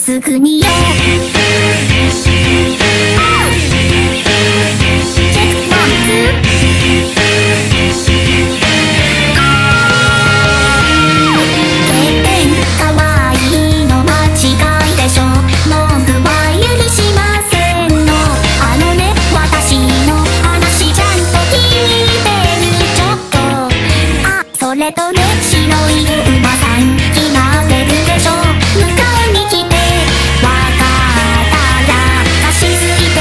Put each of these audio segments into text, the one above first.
すぐによそれとね、白い馬さん決まってるでしょ。迎えに来てわかったら貸し付いて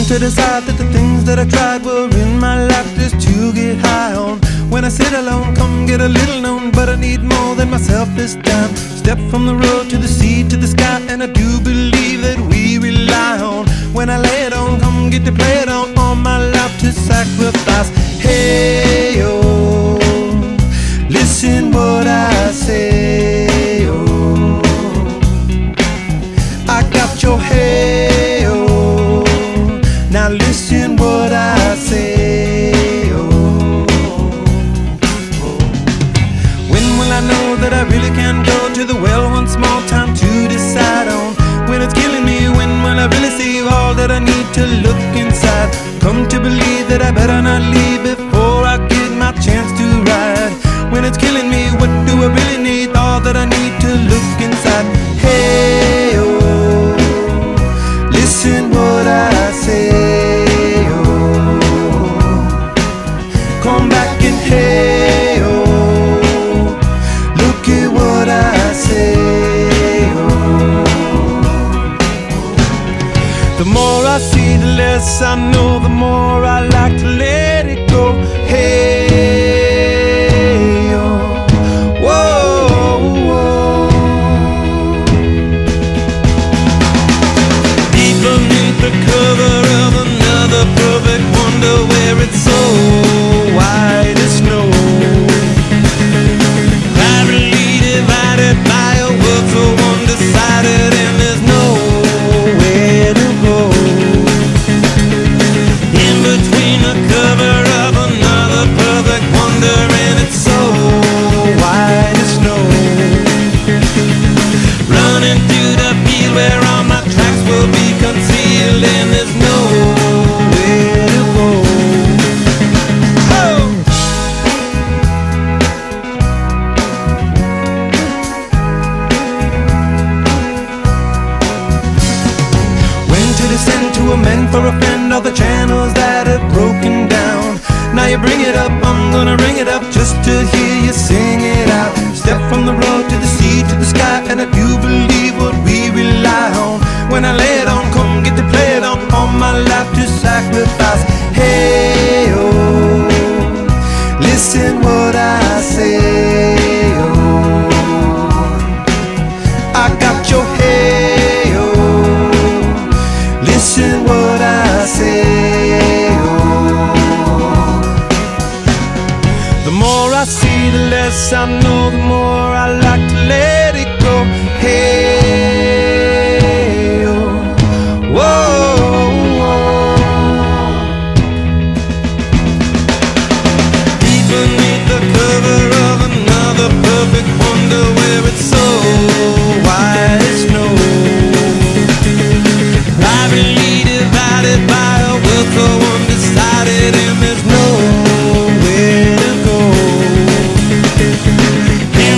to decide that the things that I tried were in my life just to get high on. When I sit alone, come get a little known, but I need more than myself this time. Step from the road to the sea to the sky, and I do believe that we rely on. When I lay it on, come get to play it on, all my life to sacrifice. Hey, oh, listen what I say, oh, I got your hey, oh, now listen what I say, oh, when will I know that I really can go to the well one small time to decide on? When it's killing me, when will I really see all that I need to look inside? Come to believe that I better not leave before I get my chance to ride. When it's killing me, what do I really need? All that I need to look inside. Hey, oh, listen what I say, oh, come back and hey, oh, look at what I say, oh. The more I see, the less I know, the more I like to let it go. Hey, oh, whoa, whoa. Deep beneath the cover of another perfect wonder, where it's so white as snow, privately divided by a world so undecided, and there's nowhere to go. In between the cover of another perfect wonder, and it's so white as snow, running through the field where all my tracks will be concealed, and there's nowhere to go. Oh! When to descend to amend for a friend all the channels that have broken down. Now you bring it up, I'm gonna ring it up just to hear you sing it out. Step from the road to the sea to the sky, and I do believe what we rely on. When I lay it on, come get to play it on, all my life to sacrifice. Hey, oh, listen what I say, oh, I got your hey, oh, listen what I say, oh. The more I see, the less I know, the more I like to let it go. Hey, oh, whoa, whoa. Deep beneath the cover of another perfect wonder, where it's so white as snow, privately divided by a world so undecided, and there's nowhere to go. In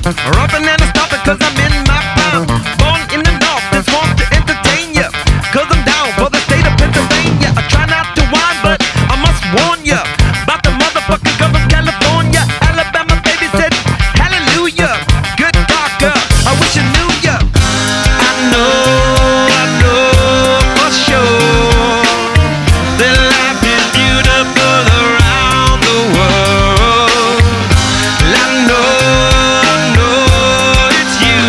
Rubbing and stopping cause I'm in my prime. Born in the north, just want to entertain ya. Cause I'm down for the state of Pennsylvania. I try not to whine, but I must warn ya about the motherfucking girl from California. Alabama baby said, hallelujah. Good talker, I wish you knew ya. I know for sure that life is beautiful around the world. I know it's you.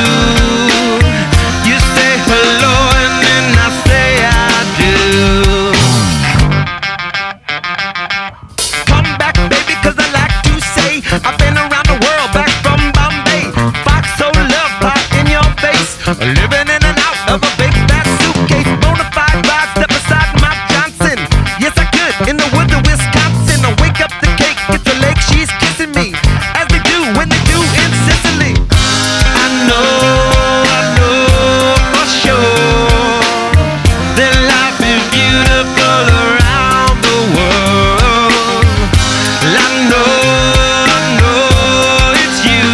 You say hello and then I say I do. Come back, baby, cause I like to say I've been around the world, back from Bombay. Fox so love pie in your face. Living in and out of a big fat suitcase. Bonafide ride, step aside Mike Johnson. Yes, I could, in the woods of Wisconsin. I wake up the cake, get the leg, she's kissing me. As they do when they do in Sicily. I know for sure that life is beautiful around the world. I know it's you.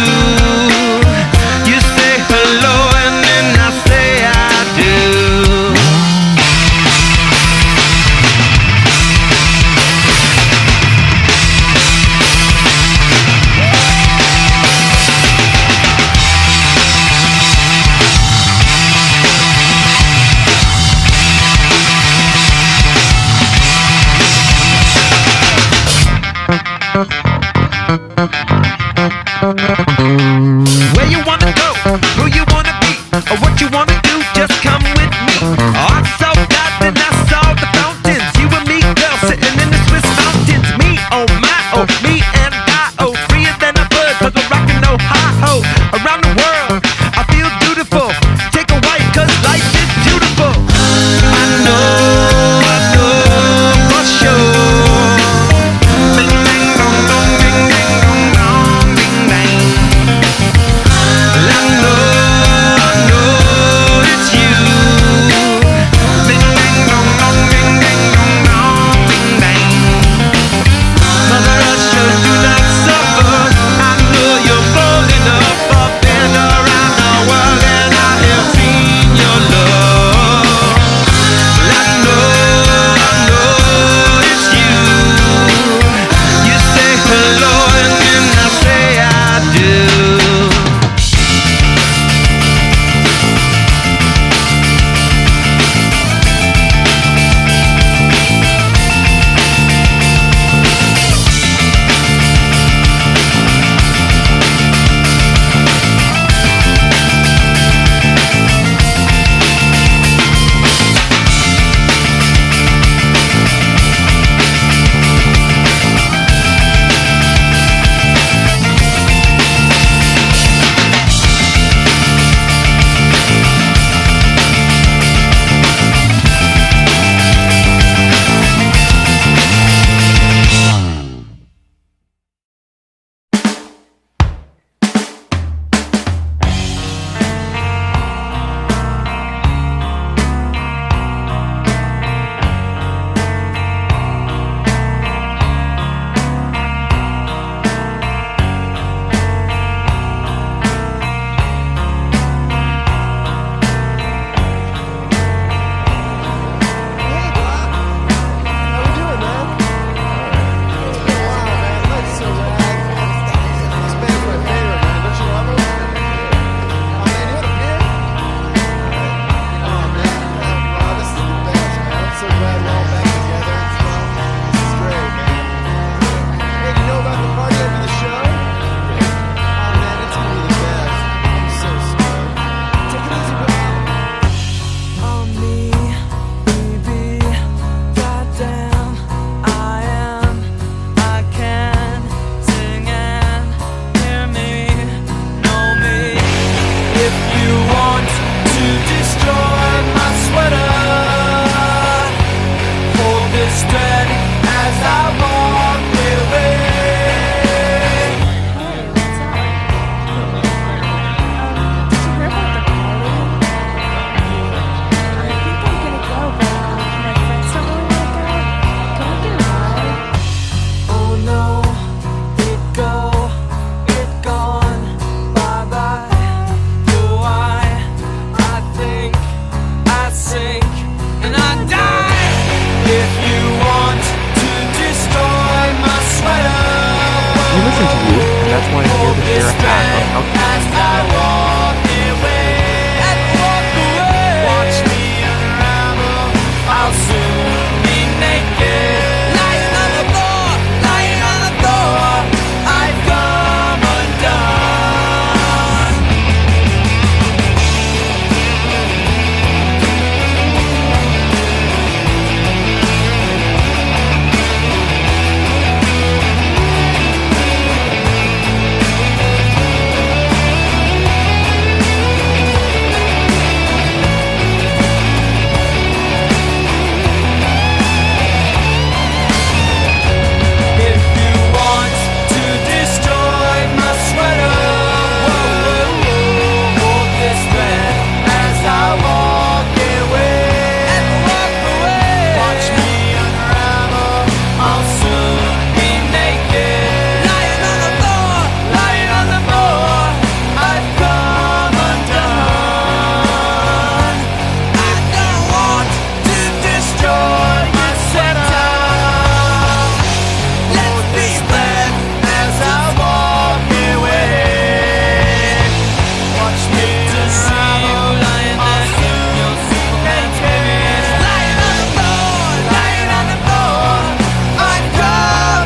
You say hello and then I say I do. Where you wanna go, who you wanna be, or what you wanna do, just come with me. I saw God, then I saw the fountains. You and me, girl, sitting in the Swiss mountains. Me, oh my, oh, me and I, oh, freer than a bird, cause we're rockin' no hi-ho. Around the world, I feel beautiful. Take a wife, cause life is beautiful. I know for sure. Ding ding dong dong, ding ding dong dong, ding dang. I know listen to you, and that's why I'm here to share a hack on how to. As I walk away, watch me unravel. I'll soon be naked, lying on the floor, lying on the floor. I've come undone. If you want to destroy my sweater, hold this thread as I walk away. Watch me unravel. I'll soon be naked, lying on the floor, lying on the floor. I've come undone. I don't want to destroy my sweater. Let's be split as I walk away. Watch me to see you lying there in your naked, lying on the floor, lying on the floor. I've come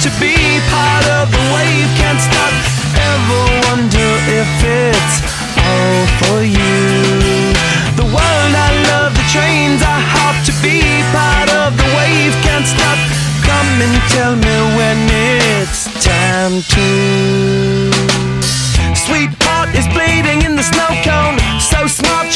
to be part of the wave. Can't stop, ever wonder if it's all for you. The world I love, the trains I hop to be part of the wave. Can't stop, come and tell me when it's time to. Sweetheart is bleeding in the snow cone, so smart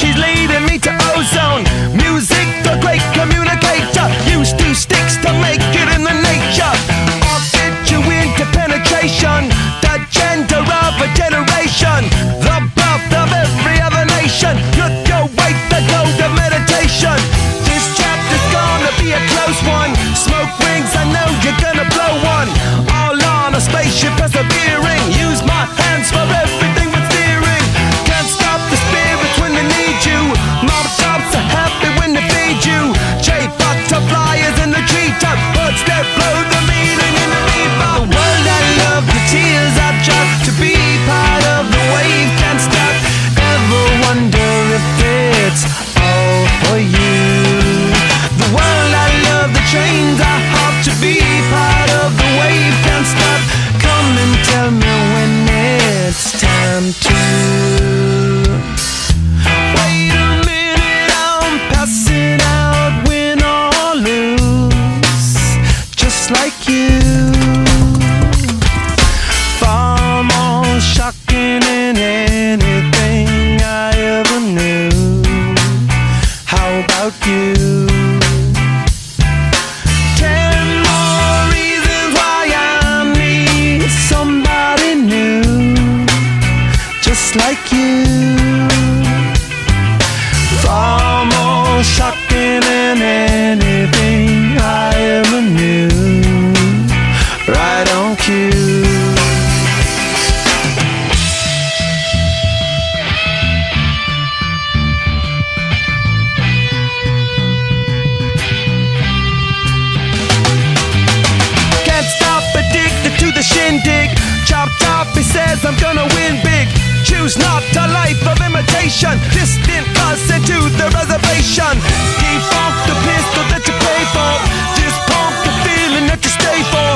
says I'm gonna win big. Choose not a life of imitation. Distant us into the reservation. Defunct the pistol that you pay for. Dispunk the feeling that you stay for.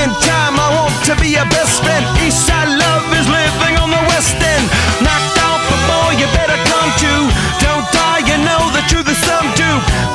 In time I want to be your best friend. Eastside love is living on the west end. Knocked out before you better come to. Don't die, you know the truth is some do.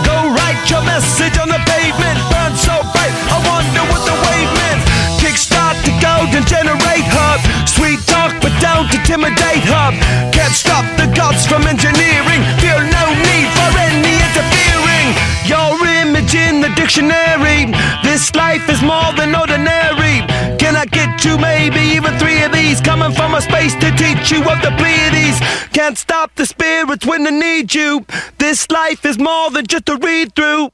Go write your message on the pavement. Burn so bright, I wonder what the wave meant. Kickstart the golden generate hub. Sweet talk but don't intimidate hub. Can't stop the gods from engineering. Feel no need for any interfering. Your image in the dictionary. This life is more than ordinary. Can I get you maybe even 3 of these? Coming from a space to teach you of the Pleiades. Can't stop the spirits when they need you. This life is more than just a read through.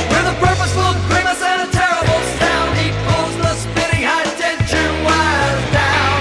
With a purposeful grimace and a terrible sound, he pulls the spinning high tension wires down.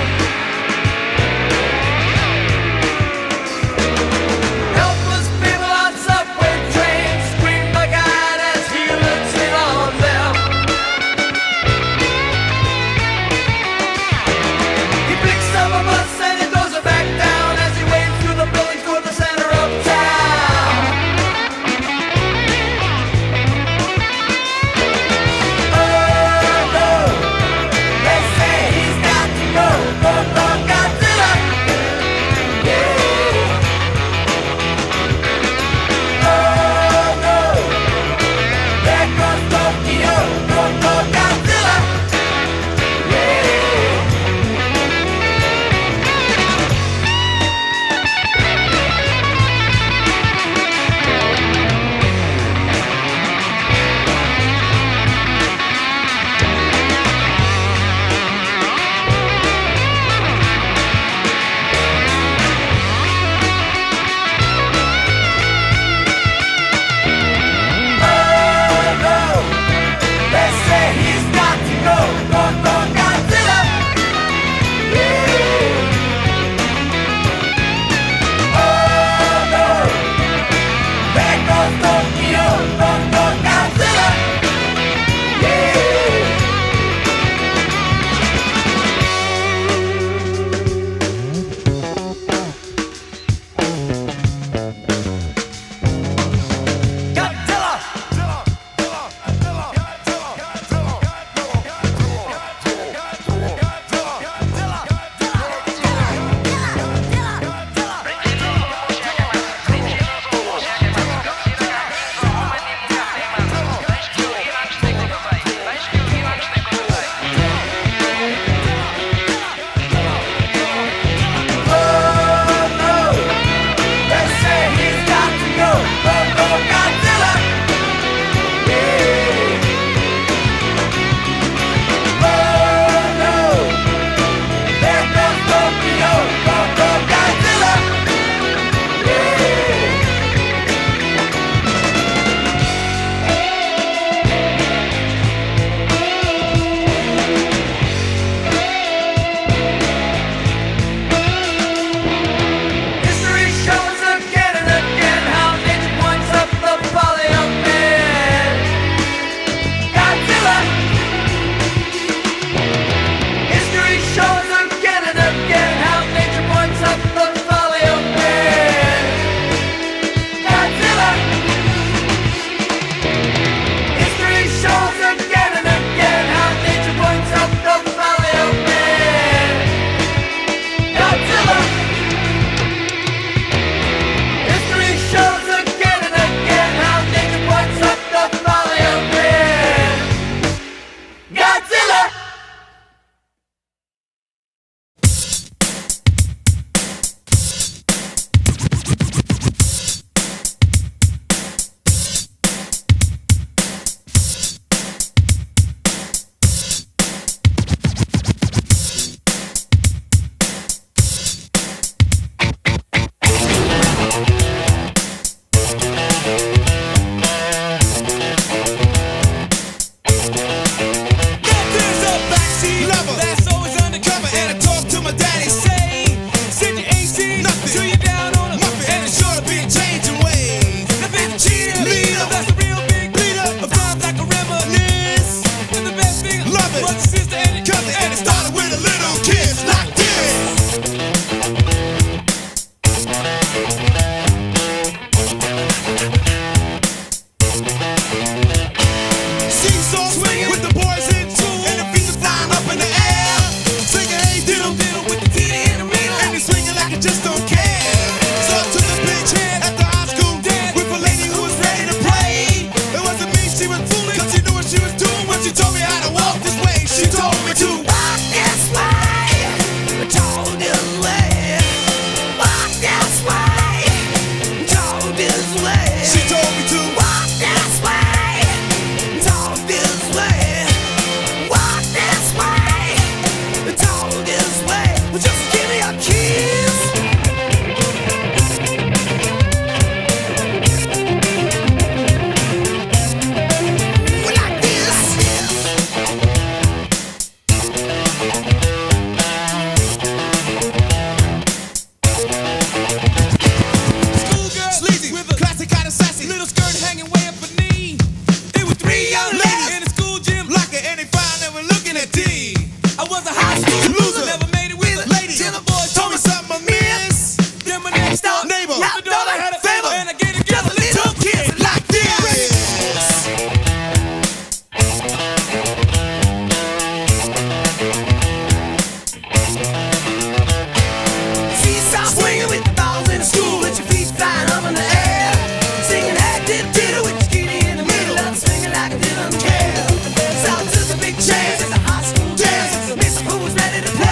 crazy Lover. that's always undercover. And I talk to my daddy, say, send your AC Nothing. till you're down on a Muffin. and it's sure to be a changing ways. If it's a cheerleader, that's a real big leader. A vibe like a reminisce. And the best thing, Love it. was your sister and Cousin, and it started with a little kiss like this. Seesaw swinging with the boys in school, and the feet are flying up in the air. Singing, hey, diddle, diddle with the titty in the middle. and he's swinging like he just don't care. So I took a big chance at the high school dance with a lady who was ready to play. It wasn't me, she was fooling, cause she knew what she was doing when she told me how to walk this way. She told me to walk this way, told this way, walk this way, told this way. She told me to walk this way, told this way, walk this way, told this way. Just give me a kiss. Like this. Schoolgirl Sleazy, with a classic, kinda sassy. little skirt hanging way up her knee. It was three young ladies in the school gym. Like it, and they found they were looking at D. I was a high school Loser. loser, never made it with a Lady, till the boys told me something I missed. Then my next door Neighbor, the daughter had a favor, and I gave the girl a Just a little little kiss like this. Seesaw swinging with the balls in the school, with your feet flying up in the air. Singing hey diddle diddle with your kitty in the middle, I'm swinging like I didn't care. So I took a big chance at the high school dance, Miss Who was ready to play.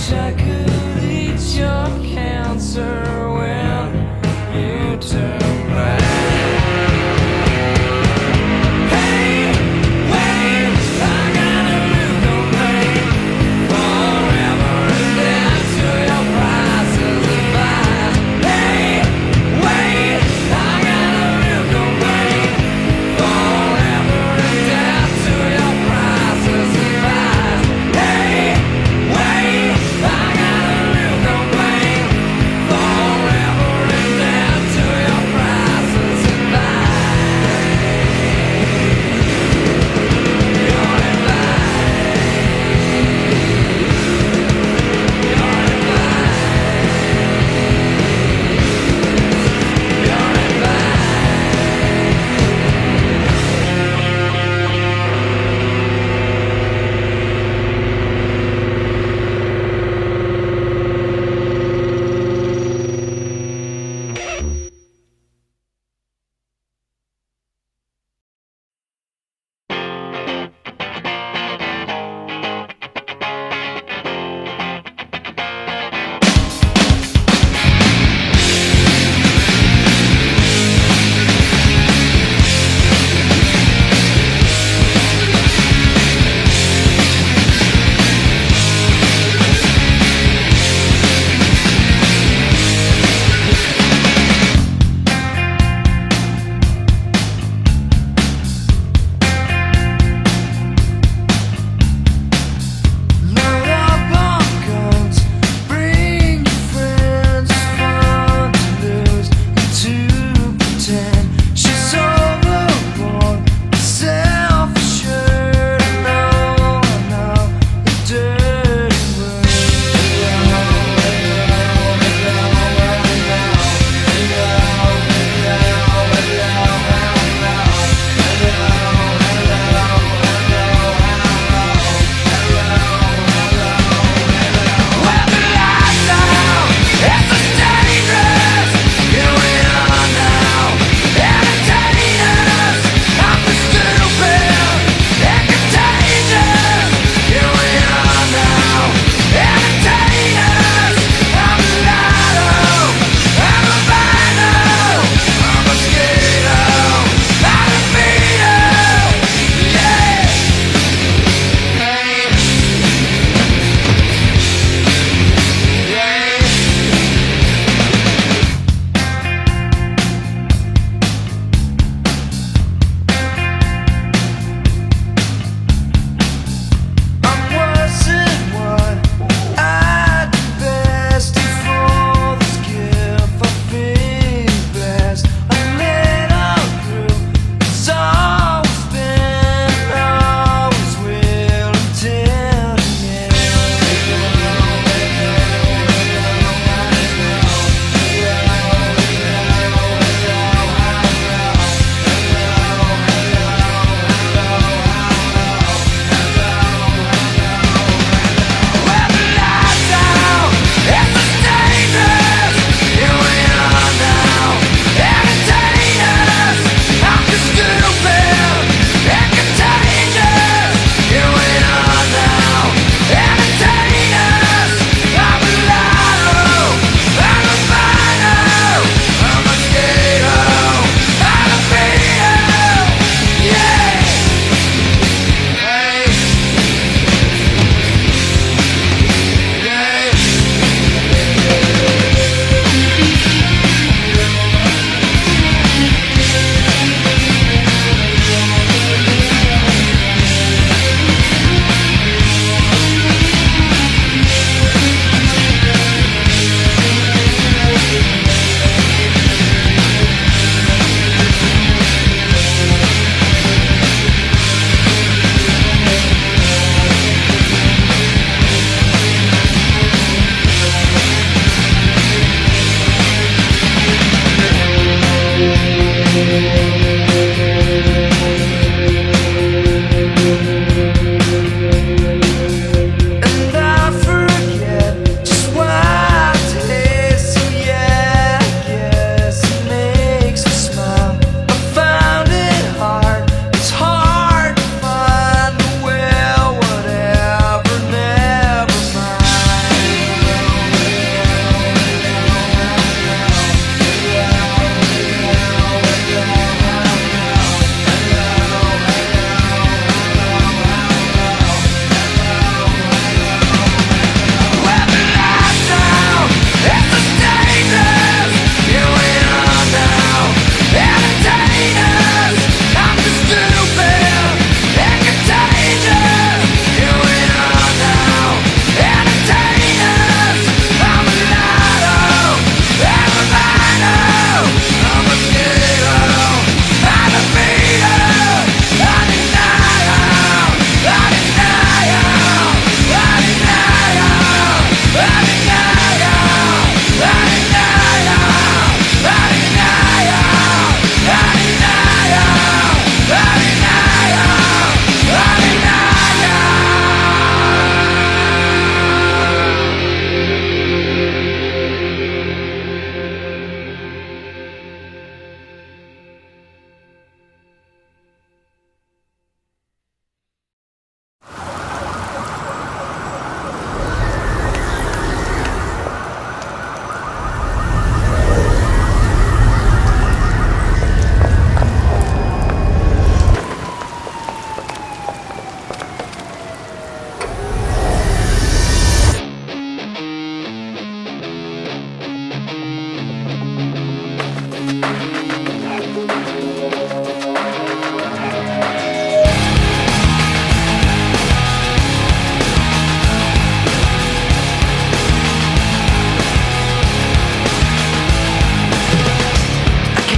wish I could eat your cancer when you turn back. Hey, wait, I got a new complaint. Forever and down to your prices advised. Hey, wait, I got a new complaint. Forever and down to your prices advised. Hey, wait, I got a new complaint. Forever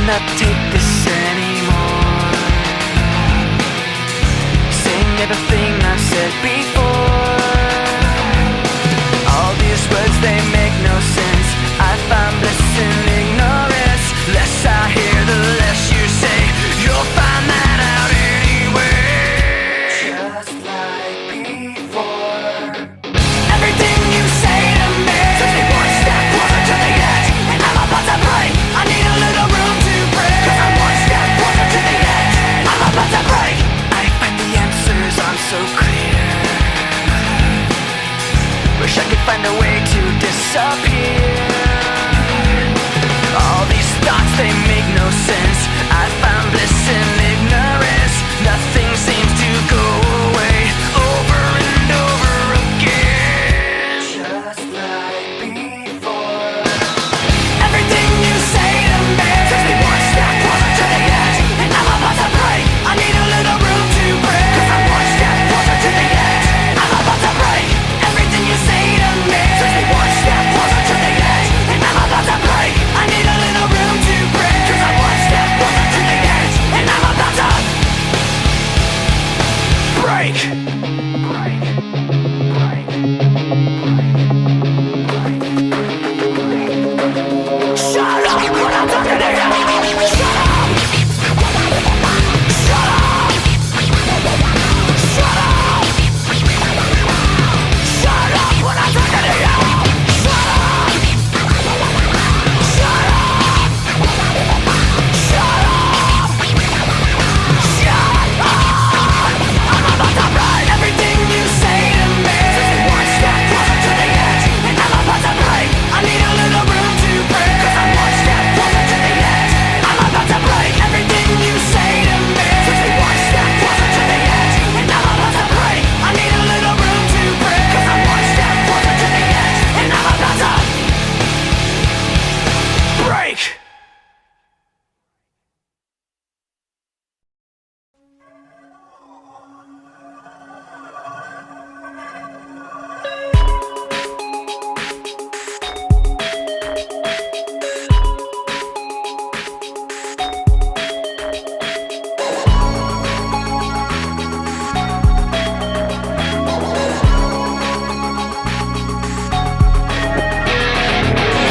cannot take this anymore. Saying everything I've said before. All these words, they make no sense. I find bliss in ignorance. Less I hear, the less you say. You'll find that out anyway. Just like before. Everything you say to me takes me one step closer to the edge, and I'm about to break. I need a little room to breathe, 'cause I'm one step closer to the edge. I'm about to break. I find the answers aren't so clear. Wish I could find a way to disappear. All these thoughts, they make no sense. I found bliss in ignorance. Nothing seems to go away. Over and over again. Just like before. Everything you say to me takes me one step closer to the edge, and I'm about to break. I need a little room to breathe, 'cause I'm one step closer to the edge. I'm about to break. Everything you say to me takes me one step closer to the edge, and I'm about to break. I need a little room to breathe, 'cause I'm one step closer to the edge, and I'm about to break. Shut up when I'm talking to you. Shut up. Shut up. Shut up. Shut up when I'm talking to you. Shut up. Shut up. Shut up. Shut up. I'm about to break. Everything you say to me takes me one step closer to the edge, and I'm about to break. I need a little room to breathe, 'cause I'm one step closer to the edge. I'm about to break. Everything you say to me takes me one step closer to the edge, and I'm about to break. I need a little room to breathe, 'cause I'm one step closer to the edge, and I'm about to break.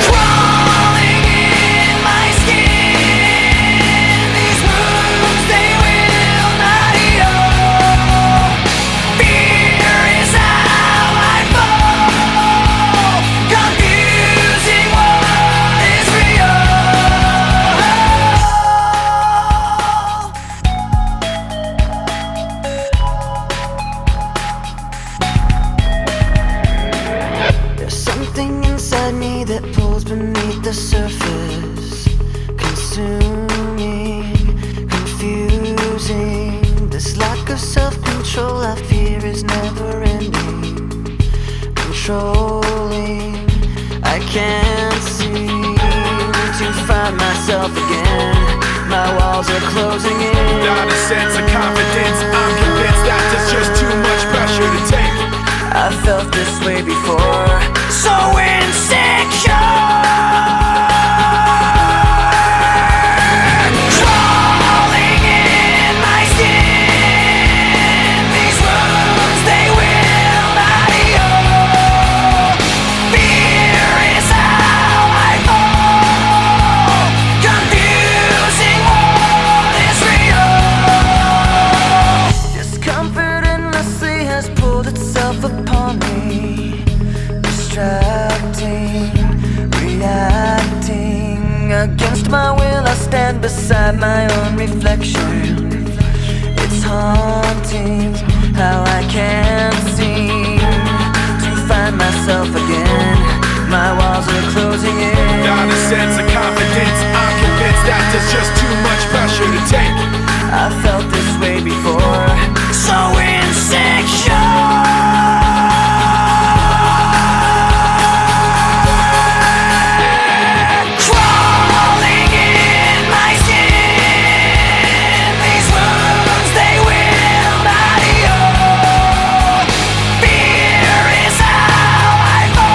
Crawling in my skin, these wounds, they will not heal. Fear is how I fall, confusing what is real. There's something inside me that pulls beneath the surface, consuming, confusing. This lack of self-control I fear is never ending, controlling. I can't seem to find myself again. My walls are closing in. Without a sense of confidence, I'm convinced that there's just too much pressure to take. I felt this way before, so insecure. Crawling in my skin, these wounds, they will not heal. Fear is how I fall, confusing what is real. Discomfort endlessly has pulled itself upon me, distracting, reacting. Against my will I stand beside my own reflection. It's haunting how I can't seem to find myself again. My walls are closing in. Without a sense of confidence, I'm convinced that there's just too much pressure to take. I felt this way before, so insecure. Crawling in my skin, these wounds, they will not heal. Fear is how I fall.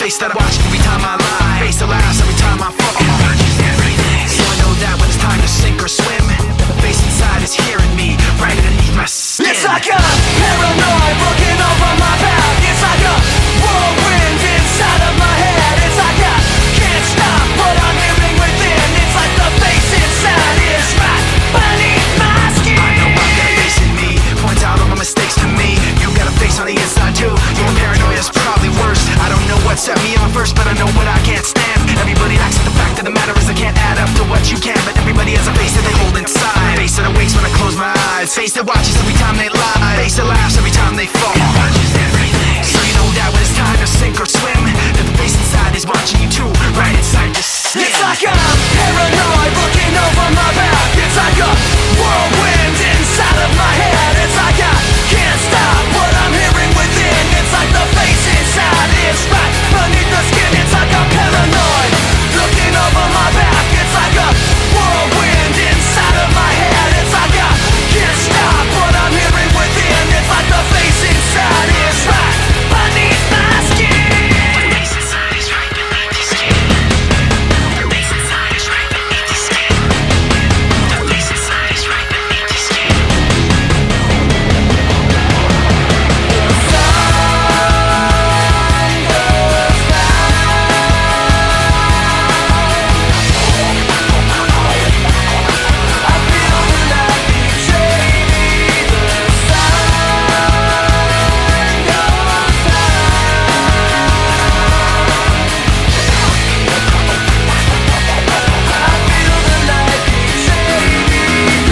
face that I watch every time I lie. Face that laughs every time I fall. So I know that when it's time to sink or swim, the face inside is hearing me right underneath my skin. It's like a paranoid looking over my back. It's like a whirlwind inside of my head. It's like I can't stop what I'm hearing within. It's like the face inside is right beneath my skin. I know I've got a face in me, points out all my mistakes to me. You got a face on the inside too. Your paranoia is probably worse. I don't know what set me on first, but I know what I can't stand. Everybody acts like the fact of the matter is I can't add up to what you can. But everybody has a face that they hold inside. Face that awakes when I close my eyes. Face that watches every time they lie. Face that laughs every time they fall. So you know that when it's time to sink or swim, that the face inside is watching you too, right inside your skin. It's like I'm paranoid looking over my back. It's like a whirlwind inside of my head. It's like I can't stop what I'm hearing within. It's like the face inside is right beneath the skin. It's like I'm paranoid looking over my back. It's like a whirlwind inside of my head. It's like I can't stop what I'm hearing within. It's like the face inside is right beneath my skin. The face inside is right beneath the skin. The face inside is right beneath the skin. The face inside is right beneath the skin.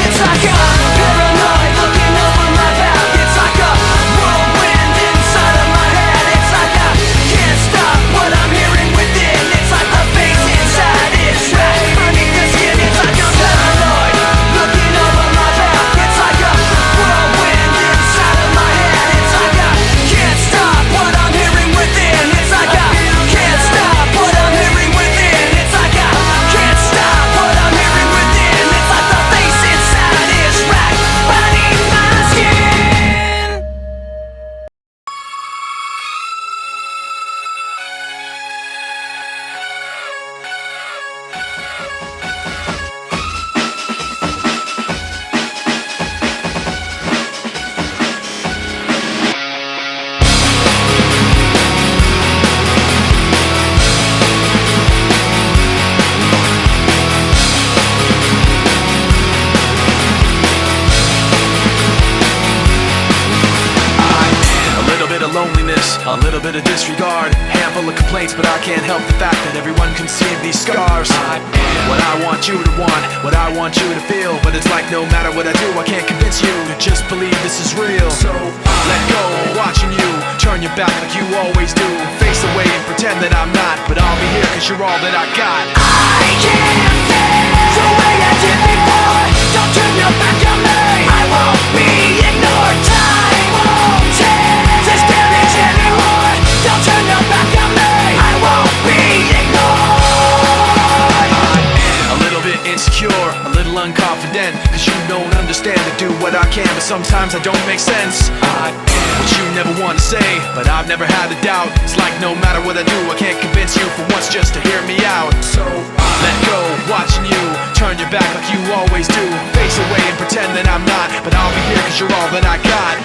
It's like I'm paranoid looking over my back. It's like a whirlwind inside of my head. It's like I can't stop what I'm hearing within. It's like the face inside is right beneath the skin. It's like I'm paranoid looking over my back. It's like a whirlwind inside of my head. It's like I can't stop what I'm hearing within. It's like I can't stop what I'm hearing within. It's like I can't stop what I'm hearing within. It's like the face inside is right beneath my skin. A little bit of loneliness, a little bit of disregard, handful of complaints, but I can't help the fact that everyone can see these scars. I am what I want you to want, what I want you to feel, but it's like no matter what I do, I can't convince you to just believe this is real. So let go of watching you turn your back like you always do, face away and pretend that I'm not, but I'll be here cause you're all that I got. I can't feel the way I did before. Don't turn your back on me. I won't be ignored. Time won't change this damage anymore. Don't turn your back on me. I won't be ignored. A little bit insecure, a little unconfident, cause you don't understand to do what I can, but sometimes I don't make sense. I am what you never want to say, but I've never had a doubt. It's like no matter what I do, I can't convince you for once just to hear me out. So let go, watching you turn your back like you always do, face away and pretend that I'm not, but I'll be here cause you're all that I got.